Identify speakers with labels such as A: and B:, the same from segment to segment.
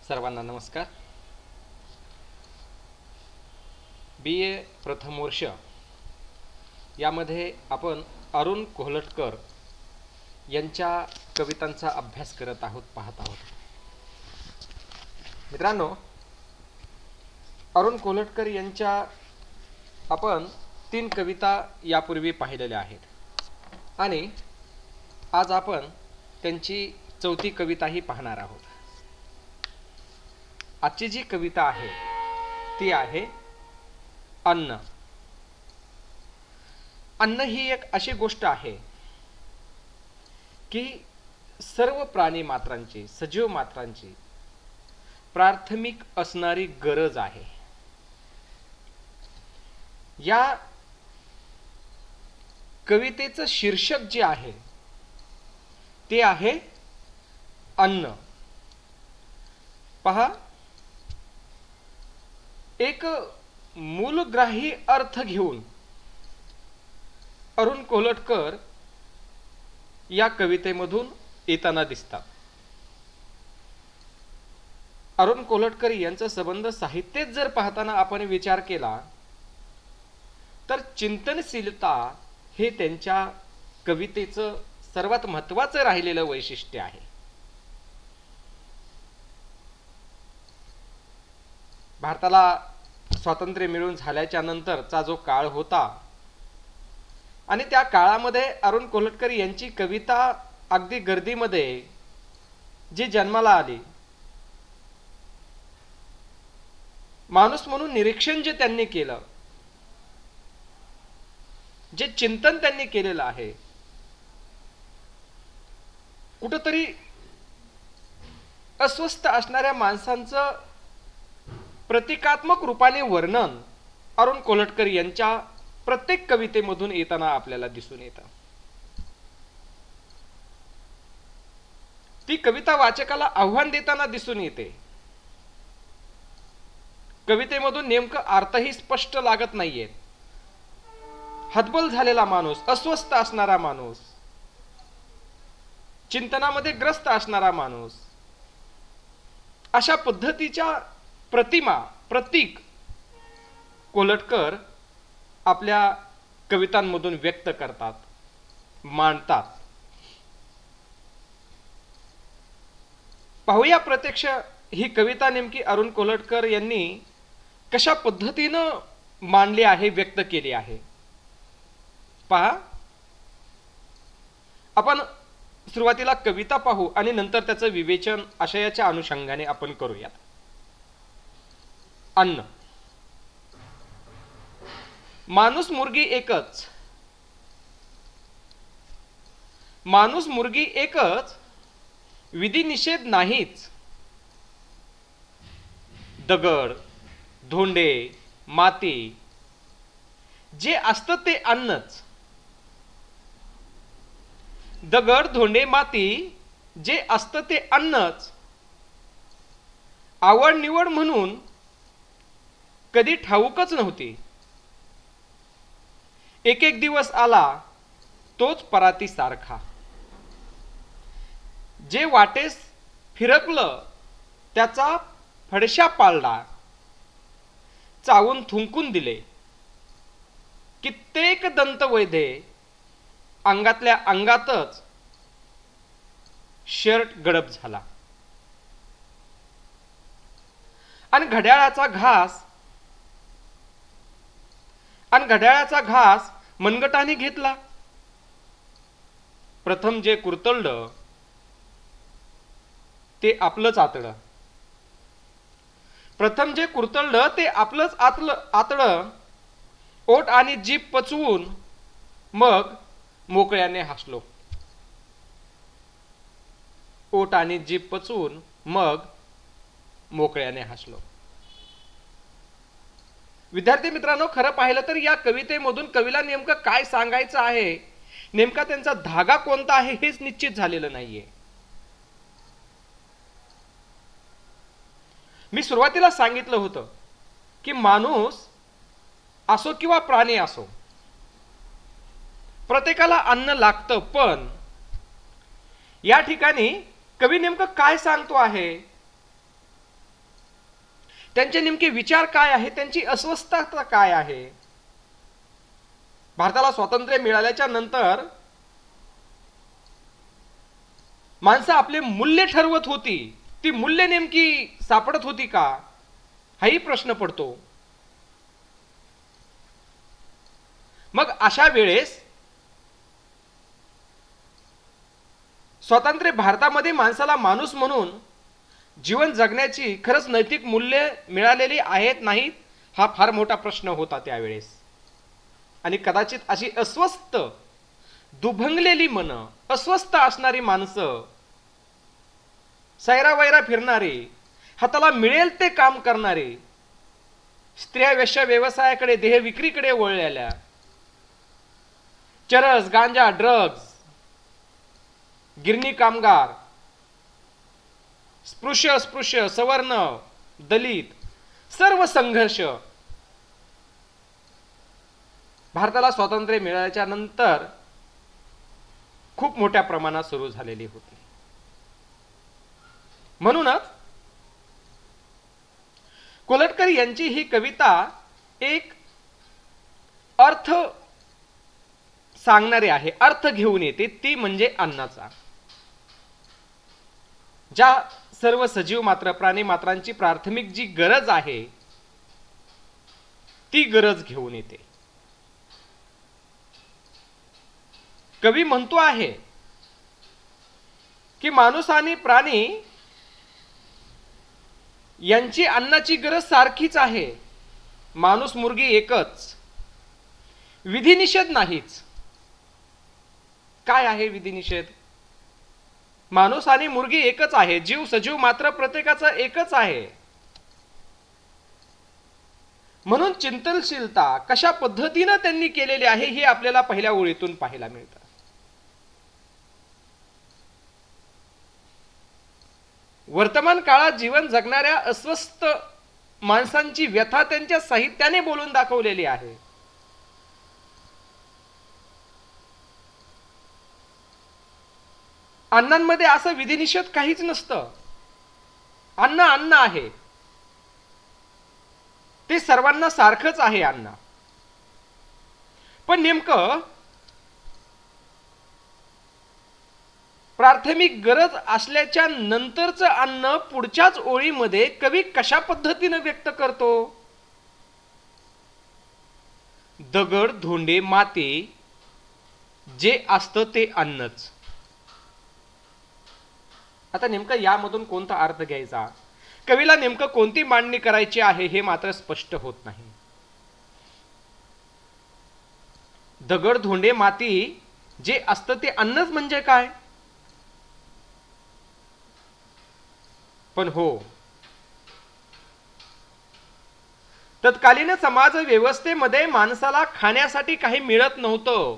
A: सर्वांना नमस्कार. BA प्रथम वर्ष यामध्ये आपण अरुण कोहलटकर यांच्या कवितांचा अभ्यास करत आहोत, पाहत आहोत. मित्रांनो, अरुण कोहलटकर यांच्या आपण 3 कविता यापूर्वी पाहिलेल्या आहेत आणि आज आपण त्यांची 4थी कविताही पाहणार आहोत. आजची जी कविता आहे ती आहे अन्न. अन्न ही एक अशी गोष्ट आहे की सर्व प्राणी मात्रांची, सजीव मात्रांची प्राथमिक असणारी गरज आहे. या कवितेचं शीर्षक जे आहे ते आहे अन्न. पहा, एक मूलग्राही अर्थ घेऊन अरुण कोहलटकर या कवितेमधून येताना दिसतात. अरुण कोहलटकर यांचा संबंध साहित्यात जर पाहताना आपण विचार केला तर चिंतनशीलता हे त्यांच्या कवितेचं सर्वात महत्त्वाचं राहिलेलं वैशिष्ट्य आहे. भारताला स्वातंत्र्य मिळून झाल्याच्या नंतरचा जो काळ होता आणि त्या काळामध्ये अरुण कोहलटकर यांची कविता अगदी गर्दीमध्ये जी जन्माला आली, माणूस म्हणून निरीक्षण जे त्यांनी केलं, जे चिंतन त्यांनी केलेलं आहे, कुठंतरी अस्वस्थ असणाऱ्या माणसांचं प्रतिकात्मक रूपाने वर्णन अरुण कोहलटकर यांच्या प्रत्येक कवितेमधून येताना आपल्याला दिसून येतं. ती कविता वाचकाला आव्हान देताना दिसून येते. कवितेमधून नेमकं अर्थही स्पष्ट लागत नाहीये. हतबल झालेला माणूस, अस्वस्थ असणारा माणूस, चिंतनामध्ये ग्रस्त असणारा माणूस, अशा पद्धतीच्या प्रतीक कोहलटकर आपल्या कवितांमधून व्यक्त करतात, मांडतात. पाहूया प्रत्यक्ष ही कविता नेमकी अरुण कोहलटकर यांनी कशा पद्धतीनं मांडली आहे, व्यक्त केली आहे. पहा, आपण सुरुवातीला कविता पाहू आणि नंतर त्याचं विवेचन आशयाच्या अनुषंगाने आपण करूयात. अन्न. माणूस मुर्गी एकच, माणूस मुर्गी एकच, विधी निषेध नाहीच. दगड, धोंडे, माती, जे असतं ते अन्नच. दगड, धोंडे, माती, जे असतं ते अन्नच. आवड निवड म्हणून कधी ठाऊकच नव्हती. एक एक दिवस आला तोच पराती सारखा. जे वाटेस फिरकलं त्याचा फडशा पाळला. चावून थुंकून दिले कित्येक दंत वैद्ये. अंगातल्या अंगातच शर्ट गडप झाला. आणि घड्याळाचा घास मनगटाने घेतला. प्रथम जे कुरतडलं ते आपलंच आतडं. प्रथम जे कुरतडलं ते आपलंच आतडं. ओठ आणि जीभ पचवून मग मोकळ्याने हसलो. ओठ आणि जीभ पचवून मग मोकळ्याने हसलो. विद्यार्थी मित्रांनो, खरं पाहिलं तर या कवितेमधून कवीला नेमकं काय सांगायचं आहे, नेमका त्यांचा धागा कोणता आहे हेच निश्चित झालेलं नाहीये. मी सुरुवातीला सांगितलं होतं की माणूस असो किंवा प्राणी असो, प्रत्येकाला अन्न लागतं. पण या ठिकाणी कवी नेमकं काय सांगतो आहे त्यांचे नेमके विचार काय आहे, त्यांची अस्वस्थता काय आहे. भारताला स्वातंत्र्य मिळाल्याच्या नंतर माणसं आपले मूल्य ठरवत होती, ती मूल्य नेमकी सापडत होती का, हाही प्रश्न पडतो. मग अशा वेळेस स्वातंत्र्य भारतामध्ये माणसाला माणूस म्हणून जीवन जगण्याची खरंच नैतिक मूल्ये मिळालेली आहेत नाहीत, हा फार मोठा प्रश्न होता त्यावेळेस. आणि कदाचित अशी अस्वस्थ, दुभंगलेली मन, अस्वस्थ असणारी माणसं, सैरावैरा फिरणारी, हाताला मिळेल ते काम करणारी, स्त्रिया वेश्या व्यवसायाकडे, देह विक्रीकडे वळलेल्या, चरस, गांजा, ड्रग्ज, गिरणी कामगार, स्पृश्य, सवर्ण, दलित, सर्व संघर्ष भारताला स्वातंत्र्य मिळाल्याच्या नंतर खूप मोठ्या प्रमाणात सुरू झालेली होती. म्हणूनच कोल्हटकर यांची ही कविता एक अर्थ सांगणारी आहे, अर्थ घेऊन येते, ती म्हणजे अन्नाचा. ज्या सर्व सजीव मात्र, प्राणी मात्रांची प्राथमिक जी गरज आहे ती गरज घेऊन येते. कवी म्हणतो आहे की माणूस आणि प्राणी यांची अन्नाची गरज सारखीच आहे. माणूस मुर्गी एकच, विधिनिषेध नाहीच. काय आहे विधिनिषेध? माणूस आणि मुर्गी एकच आहे, जीव सजीव मात्र प्रत्येकाचा एकच आहे. म्हणून चिंतनशीलता कशा पद्धतीने त्यांनी केलेली आहे हे आपल्याला पहिल्या ओळीतून पाहायला मिळतं. वर्तमान काळात जीवन जगणाऱ्या अस्वस्थ माणसांची व्यथा त्यांच्या साहित्याने बोलून दाखवलेली आहे. अन्नांमध्ये असं विधिनिषेध काहीच नसतं. अन्न अन्न आहे, ते सर्वांना सारखंच आहे अन्न. पण नेमकं प्राथमिक गरज असल्याच्या नंतरचं अन्न पुढच्याच ओळीमध्ये कवी कशा पद्धतीने व्यक्त करतो? दगड, धोंडे, माती जे असतं ते अन्नच. आता नेमकं यामधून कोणता अर्थ घ्यायचा, कवीला नेमकं कोणती मांडणी करायची आहे हे मात्र स्पष्ट होत नाही. दगड, धोंडे, माती जे असतं ते अन्नच म्हणजे काय? पण हो, तत्कालीन समाज व्यवस्थेमध्ये माणसाला खाण्यासाठी काही मिळत नव्हतं.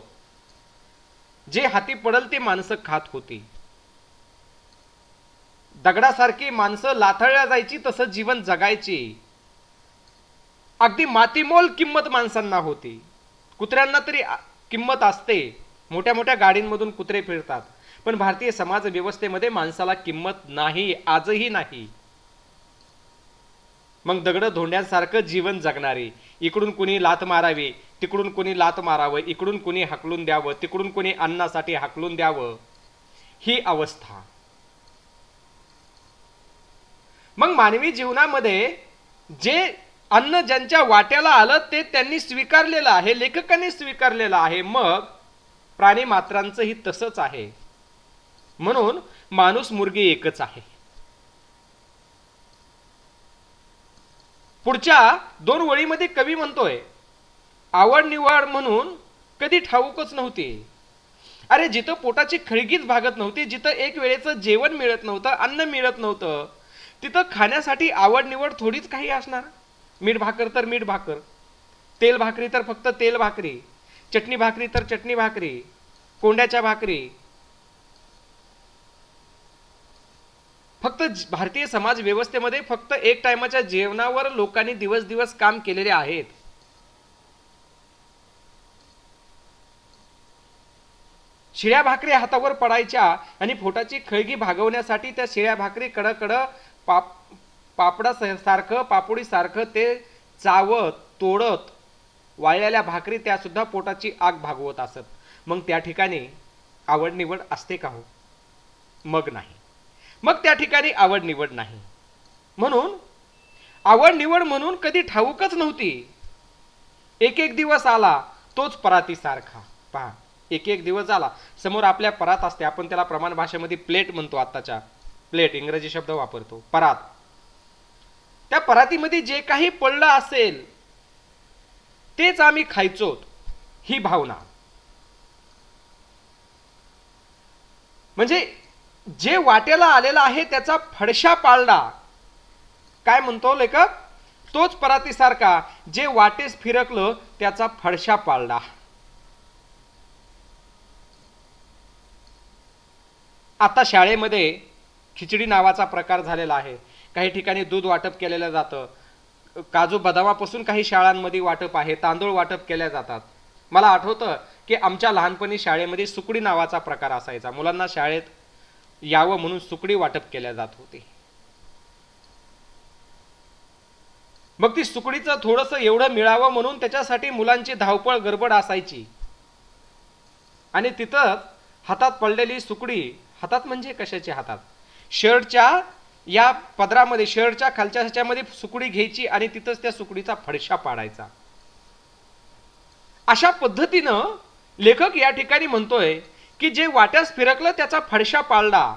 A: जे हाती पडल ते माणसं खात होती. दगडासारखी माणसं लाथळल्या जायची, तसं जीवन जगायची. अगदी मातीमोल किंमत माणसांना होती. कुत्र्यांना तरी किंमत असते, मोठ्या मोठ्या गाडींमधून कुत्रे फिरतात, पण भारतीय समाज व्यवस्थेमध्ये माणसाला किंमत नाही, आजही नाही. मग दगड धोंड्यांसारखं जीवन जगणारे, इकडून कुणी लात मारावी, तिकडून कुणी लात मारावं, इकडून कुणी हाकलून द्यावं, तिकडून कुणी अन्नासाठी हाकलून द्यावं, ही अवस्था. मग मानवी जीवनामध्ये जे अन्न ज्यांच्या वाट्याला आलं ते त्यांनी स्वीकारलेलं आहे, लेखकांनी स्वीकारलेलं आहे. मग प्राणी मात्रांचंही तसंच आहे. म्हणून माणूस मुर्गी एकच आहे. पुढच्या दोन ओळीमध्ये कवी म्हणतोय, आवड निवड म्हणून कधी ठाऊकच नव्हती. अरे जिथं पोटाची खळगीच भागत नव्हती, जिथं एक वेळेचं जेवण मिळत नव्हतं, अन्न मिळत नव्हतं, तिथं खाण्यासाठी आवड निवड थोडीच काही असणार. मीठ भाकर तर मीठ भाकर, तेल भाकरी तर फक्त तेल भाकरी, चटणी भाकरी तर चटणी भाकरी, कोंड्याच्या भाकरी. फक्त भारतीय समाज व्यवस्थेमध्ये फक्त एक टायमाच्या जेवणावर लोकांनी दिवस दिवस काम केलेले आहेत. शिळ्या भाकरी हातावर पडायच्या आणि पोटाची खळगी भागवण्यासाठी त्या शिळ्या भाकरी कडकड पापडासारखं पापुडीसारखं ते चावत तोडत वाळलेल्या भाकरी त्या सुद्धा पोटाची आग भागवत असत. मग त्या ठिकाणी आवड निवड असते का हो? मग नाही. मग त्या ठिकाणी आवड निवड नाही. म्हणून आवड निवड म्हणून कधी ठाऊकच नव्हती. एक एक दिवस आला तोच परातीसारखा. पहा, एक एक दिवस झाला समोर आपल्या परात असते, आपण त्याला प्रमाण भाषेमध्ये प्लेट म्हणतो, आत्ताच्या प्लेट इंग्रजी शब्द वापरतो, परात. त्या परातीमध्ये जे काही पडलं असेल तेच आम्ही खायचो, ही भावना. म्हणजे जे वाट्याला आलेला आहे त्याचा फडशा पाळला. काय म्हणतो लेखक? तोच परातीसारखा जे वाटेस फिरकलं त्याचा फडशा पाळला. आता शाळेमध्ये खिचडी नावाचा प्रकार झालेला आहे. काही ठिकाणी दूध वाटप केलेलं जातं, काजू बदामापासून काही शाळांमध्ये वाटप आहे, तांदूळ वाटप केल्या जातात. मला आठवतं की आमच्या लहानपणी शाळेमध्ये सुकडी नावाचा प्रकार असायचा. मुलांना शाळेत यावं म्हणून सुकडी वाटप केल्या जात होती. मग ती सुकडीचं थोडंसं एवढं मिळावं म्हणून त्याच्यासाठी मुलांची धावपळ गडबड असायची. आणि तिथं हातात पडलेली सुकडी, हातात म्हणजे कशाची हातात, शर्टच्या या पदरामध्ये, शर्टच्या खालच्या ह्याच्यामध्ये सुकडी घ्यायची आणि तिथंच त्या सुकडीचा फडशा पाडायचा. अशा पद्धतीनं लेखक या ठिकाणी म्हणतोय की जे वाट्यास फिरकलं त्याचा फडशा पाळला.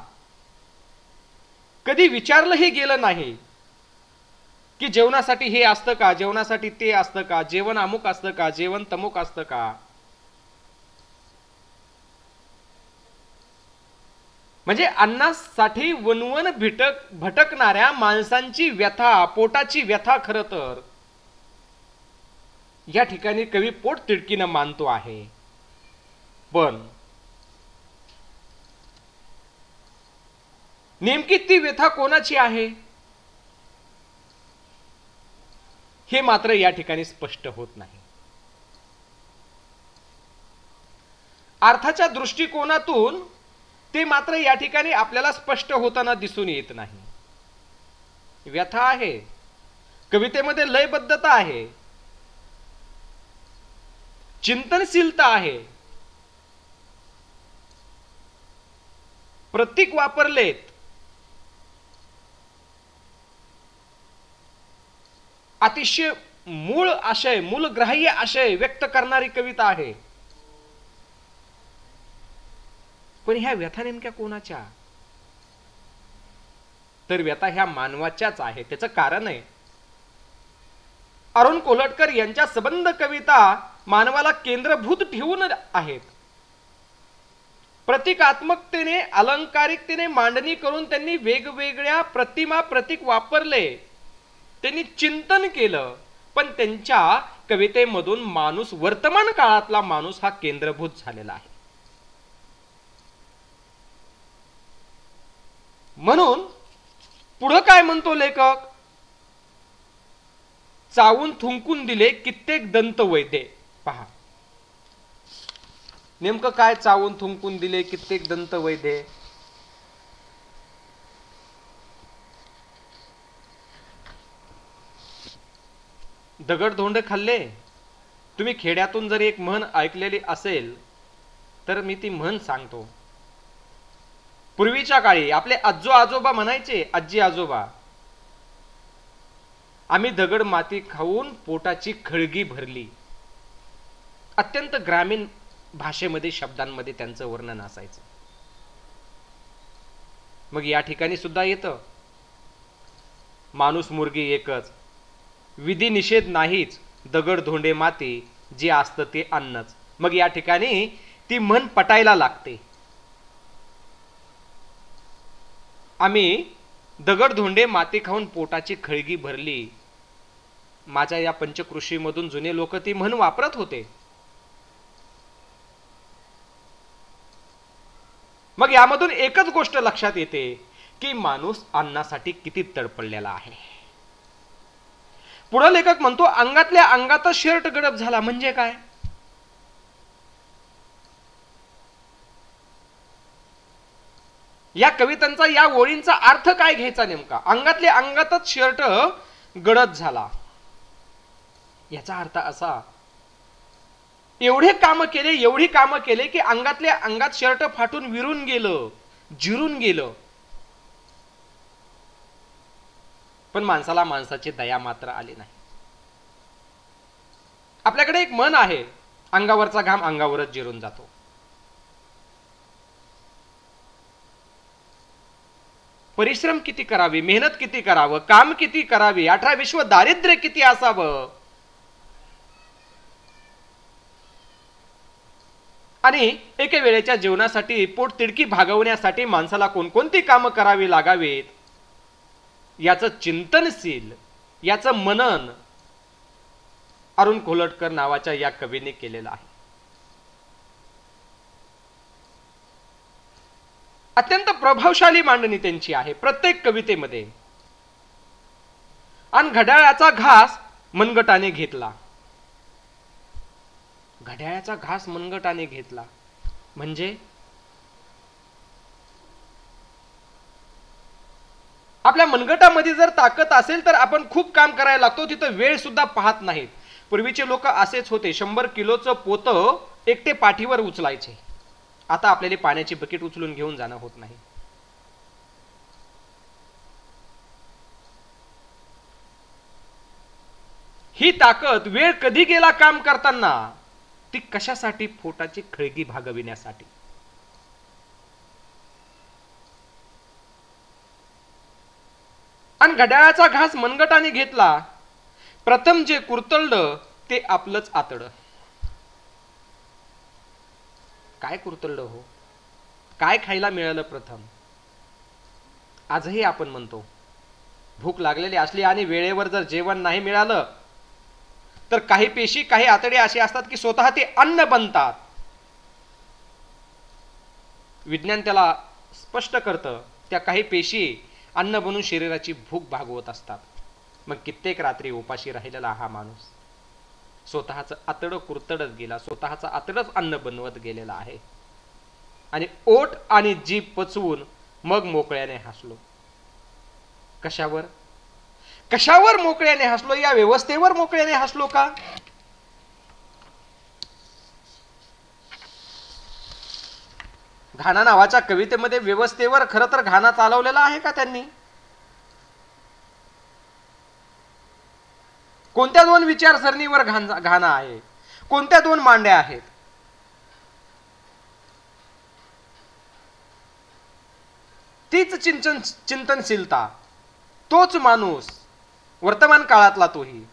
A: कधी विचारलंही गेलं नाही की जेवणासाठी हे असतं का, जेवणासाठी ते असतं का, जेवण अमुक असतं का, जेवण तमुक असतं का. म्हणजे अन्नासाठी वनवन भटकणाऱ्या माणसांची व्यथा, पोटाची व्यथा खरं तर या ठिकाणी कवी पोट तिडकीनं मानतो आहे. पण नेमकी ती व्यथा कोणाची आहे हे मात्र या ठिकाणी स्पष्ट होत नाही. अर्थाच्या दृष्टिकोनातून ते मात्र या ठिकाणी आपल्याला स्पष्ट होताना दिसून येत नाही. व्यथा आहे, कवितेमध्ये लयबद्धता आहे, चिंतनशीलता आहे, प्रतीक वापरलेत, अतिशय मूळ आशय, मूलग्राह्य आशय व्यक्त करणारी कविता आहे. पण ह्या व्यथा नेमक्या कोणाच्या? तर व्यथा ह्या मानवाच्याच आहे. त्याचं कारण आहे अरुण कोल्हटकर यांच्या सबंध कविता मानवाला केंद्रभूत ठेवून आहेत. प्रतिकात्मकतेने, अलंकारिकतेने मांडणी करून त्यांनी वेगवेगळ्या प्रतिमा, प्रतीक वापरले, त्यांनी चिंतन केलं. पण त्यांच्या कवितेमधून माणूस, वर्तमान काळातला माणूस हा केंद्रभूत झालेला आहे. म्हणून पुढं काय म्हणतो लेखक? चावून थुंकून दिले कित्येक दंत वैद्य. पहा नेमकं काय चावून थुंकून दिले कित्येक दंत वैद्य. दगडधोंड खाल्ले. तुम्ही खेड्यातून जर एक म्हण ऐकलेली असेल तर मी ती म्हण सांगतो. पूर्वीच्या काळी आपले आजो आजोबा म्हणायचे, आजी आजोबा, आम्ही दगड माती खाऊन पोटाची खळगी भरली. अत्यंत ग्रामीण भाषेमध्ये, शब्दांमध्ये त्यांचं वर्णन असायचं. मग या ठिकाणी सुद्धा येतं, माणूस मुर्गी एकच, विधी निषेध नाहीच, दगड धोंडे माती, जे असतं ते अन्नच. मग या ठिकाणी ती म्हण पटायला लागते. आम्ही दगड धोंडे माती खाऊन पोटाची खळगी भरली. माझ्या या पंचकृषीमधून जुने लोक ती म्हण वापरत होते. मग यामधून एकच गोष्ट लक्षात येते की माणूस अन्नासाठी किती तडपडलेला आहे. पुढे लेखक म्हणतो, अंगातल्या अंगातच शर्ट गडप झाला. म्हणजे काय? या कवितांचा, या ओळींचा अर्थ काय घ्यायचा नेमका? अंगातल्या अंगातच शर्ट गडद झाला, याचा अर्थ असा, एवढे काम केले, एवढी कामं केले की अंगातल्या अंगात शर्ट फाटून विरून गेलं, जिरून गेलं, पण माणसाला माणसाची दया मात्र आली नाही. आपल्याकडे एक म्हण आहे, अंगावरचा घाम अंगावरच जिरून जातो. परिश्रम किती करावे, मेहनत किती करावं, काम किती करावे, 18 विश्व दारिद्र्य किती असावं, आणि एके वेळेच्या जीवनासाठी, पोट तिडकी भागवण्यासाठी माणसाला कोणकोणती कामं करावी लागावीत, याचं चिंतनशील, याचं मनन अरुण कोलटकर नावाच्या या कवीने केलेलं आहे. अत्यंत प्रभावशाली मांडणी त्यांची आहे प्रत्येक कवितेमध्ये. आणि घड्याळाचा घास मनगटाने घेतला, घड्याळाचा घास मनगटाने घेतला म्हणजे आपल्या मनगटामध्ये जर ताकद असेल तर आपण खूप काम करायला लागतो, तिथं वेळ सुद्धा पाहत नाहीत. पूर्वीचे लोक असेच होते, 100 किलोचं पोतं एकटे पाठीवर उचलायचे. आता आपल्याला पाण्याची बकेट उचलून घेऊन जाणं होत नाही. ही ताकद वेळ कधी गेला काम करताना, ती कशासाठी? पोटाची खळगी भागविण्यासाठी. आणि घड्याळाचा घास मनगटाने घेतला, प्रथम जे कुरतळलं ते आपलंच आतडं. काय कुरतळलं हो? काय खायला मिळालं प्रथम? आजही आपण म्हणतो, भूक लागलेली असली आणि वेळेवर जर जेवण नाही मिळालं तर काही पेशी, काही आतडे असे असतात की स्वतः ते अन्न बनतात. विज्ञान त्याला स्पष्ट करतं, त्या काही पेशी अन्न बनून शरीराची भूक भागवत असतात. मग कित्येक रात्री उपाशी राहिलेला हा माणूस स्वतःच आतडं कुरतडत गेला, स्वतःच आतडच अन्न बनवत गेलेला आहे. आणि ओठ आणि जीभ पचवून मग मोकळ्याने हसलो. कशावर? कशावर मोकळ्याने हसलो? या व्यवस्थेवर मोकळ्याने हसलो का? घाना नावाच्या कवितेमध्ये व्यवस्थेवर खरं तर घाना चालवलेला आहे का त्यांनी? कोणत्या दोन विचारसरणीवर घाना आहे? कोणत्या दोन मांड्या आहेत? तीच चिंतनशीलता, तोच माणूस, वर्तमान काळातला तोही.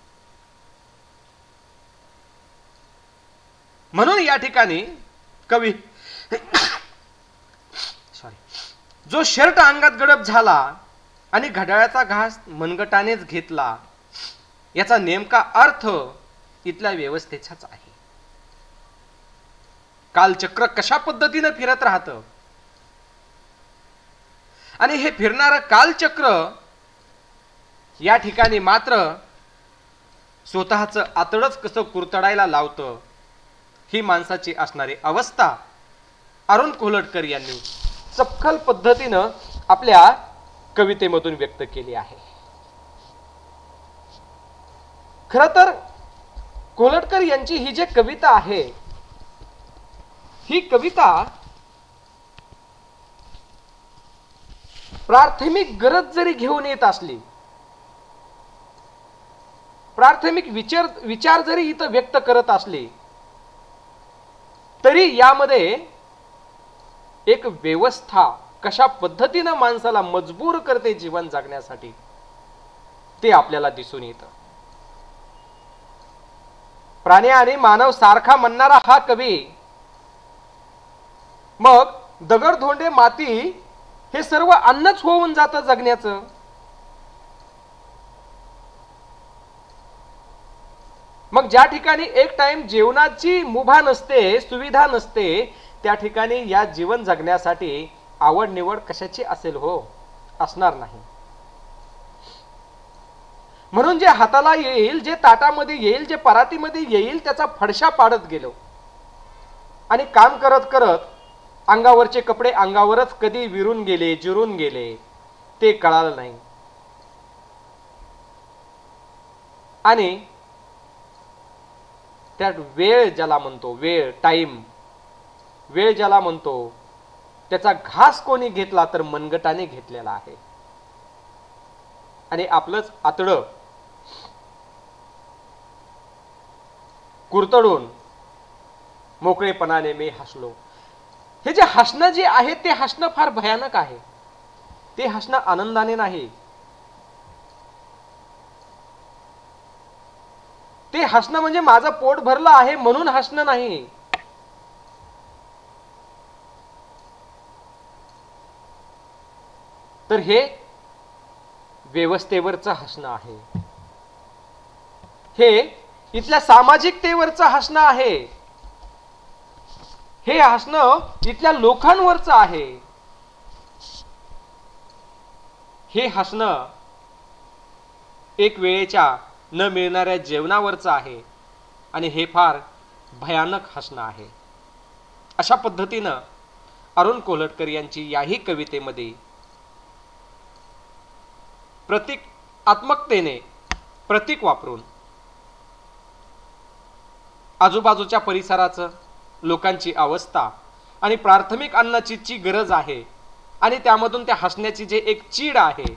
A: म्हणून या ठिकाणी कवी जो शर्ट अंगात गडप झाला आणि घड्याळाचा घास मनगटानेच घेतला, याचा नेमका अर्थ इथल्या व्यवस्थेचाच आहे. कालचक्र कशा पद्धतीने फिरत राहतं आणि हे फिरणारं कालचक्र या ठिकाणी मात्र स्वतःचं आतडच कसं कुरतडायला लावतं, ही माणसाची असणारी अवस्था अरुण कोलटकर यांनी सपखल पद्धतीनं आपल्या कवितेमधून व्यक्त केली आहे. खरं तर कोलटकर यांची ही जी कविता आहे, ही कविता प्राथमिक गरज जरी घेऊन येत असली, प्राथमिक विचार जरी इथं व्यक्त करत असली, तरी यामध्ये एक व्यवस्था कशा पद्धतीनं माणसाला मजबूर करते जीवन जगण्यासाठी, ते आपल्याला दिसून येतं. प्राणी आणि मानव सारखा म्हणणारा हा कवी मग दगड, धोंडे, माती हे सर्व अन्नच होऊन जातं जगण्याचं. मग ज्या ठिकाणी एक टाइम जेवणाची मुभा नसते, सुविधा नसते, त्या ठिकाणी या जीवन जगण्यासाठी आवड निवड कशाची असेल हो? असणार नाही. म्हणून जे हाताला येईल, जे ताटामध्ये येईल, जे परातीमध्ये येईल, त्याचा फडशा पाडत गेलो आणि काम करत करत अंगावरचे कपडे अंगावरच कधी विरून गेले, जिरून गेले ते कळालं नाही. आणि त्यात वेळ ज्याला म्हणतो, वेळ, टाइम, वेळ ज्याला म्हणतो, त्याचा घास कोणी घेतला तर मनगटाने घेतलेला आहे. आणि आपलंच आतडं कुरतडून मोकळेपणाने मी हसलो. हे जे हसणं जे आहे ते हसणं फार भयानक आहे. ते हसणं आनंदाने नाही, ते हसणं म्हणजे माझं पोट भरलं आहे म्हणून हसणं नाही. तर हे व्यवस्थेवरचं हसणं आहे, हे इथल्या सामाजिकतेवरचं हसणं आहे, हे हसणं इथल्या लोकांवरचं आहे, हे हसणं एक वेळेच्या न मिळणाऱ्या जेवणावरचं आहे. आणि हे फार भयानक हसणं आहे. अशा पद्धतीनं अरुण कोल्हटकर यांची याही कवितेमध्ये प्रतीकात्मकतेने प्रतीक वापरून आजूबाजूच्या परिसराचं, लोकांची अवस्था आणि प्राथमिक अन्नाची जी गरज आहे आणि त्यामधून त्या हसण्याची जे एक चीड आहे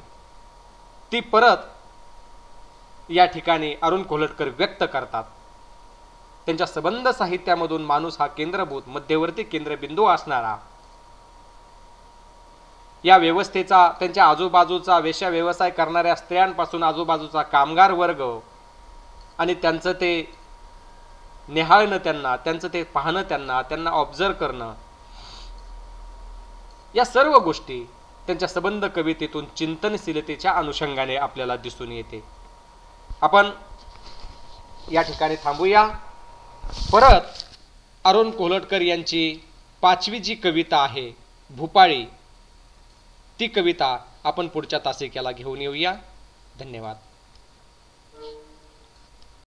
A: ती परत या ठिकाणी अरुण कोल्हटकर व्यक्त करतात. त्यांच्या संबंध साहित्यामधून माणूस हा केंद्रभूत मध्यवर्ती केंद्रबिंदू असणारा, या व्यवस्थेचा, त्यांच्या आजूबाजूचा वेश्या व्यवसाय करणाऱ्या स्त्रियांपासून आजूबाजूचा कामगार वर्ग आणि त्यांचं ते निहाळणं, त्यांचं ते पाहणं, त्यांना ऑब्झर्व करणं, या सर्व गोष्टी त्यांच्या संबंध कवितेतून चिंतनशीलतेच्या अनुषंगाने आपल्याला दिसून येते. आपण या ठिकाणी थांबूया. परत अरुण कोल्हटकर यांची 5वी जी कविता आहे भूपाळी, ती कविता आपण पुढच्या तासिकेला घेऊन येऊया. धन्यवाद.